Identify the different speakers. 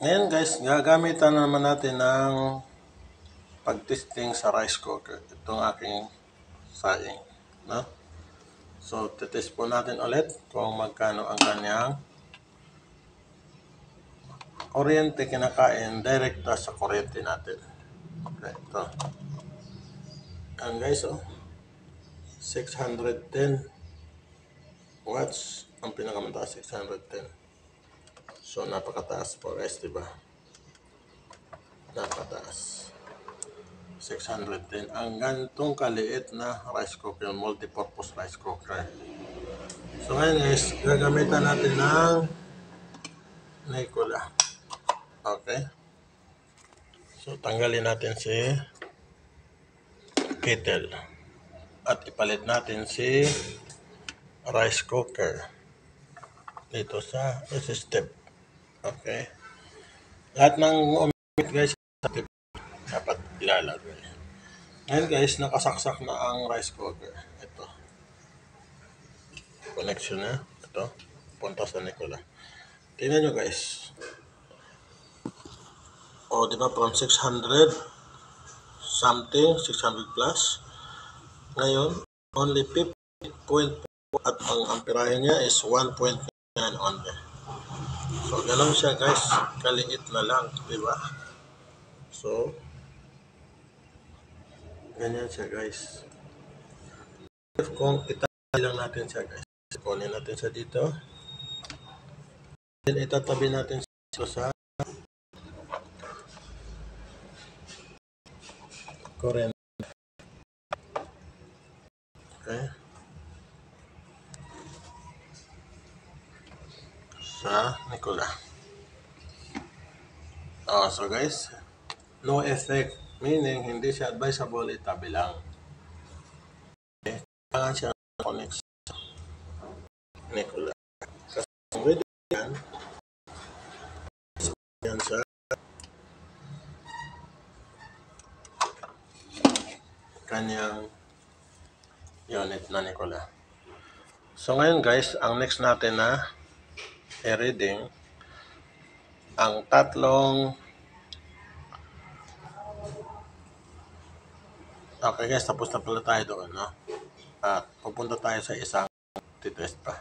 Speaker 1: Ngayon guys, gagamitan naman natin ng pag-testing sa rice cooker. Itong aking saing. No? So, titest po natin ulit kung magkano ang kanyang kuryente kinakain direkta sa kuryente natin. Okay, ito. Ayan guys, 610 watts ang pinakamataas, 610. So, napakataas po guys, diba? Napakataas. 610. Ang ganitong kaliit na rice cooker, multi-purpose rice cooker. So, ngayon guys, gagamitan natin ng Nikola. Okay. So, tanggalin natin si kettle. At ipalit natin si rice cooker dito sa step. Okay. Lahat ng umit guys dapat ilalagay. Ngayon guys, nakasaksak na ang rice cooker. Ito. Connection na. Ito. Punta sa Nikola. Tingnan nyo guys. O, di ba from 600 something, 600 plus. Ngayon, only 50.4 at ang amperahe niya is 1.9 only. So, ganun siya guys. Kaliit na lang, di ba? So, ganyan siya guys. Kung itatabi lang natin siya guys. Kunin natin siya dito. Then, itatabi natin siya sa current. Okay. Sa Nikola. So guys, no effect. Meaning, hindi siya advisable, itabi lang. Okay. Kailangan siya connect sa Nikola. Kasi pwede yan sa kanyang unit na Nikola. So ngayon guys, ang next natin na i-reading ang tatlong. Okay guys, tapos na pala tayo doon, no? At pupunta tayo sa isang titest pa.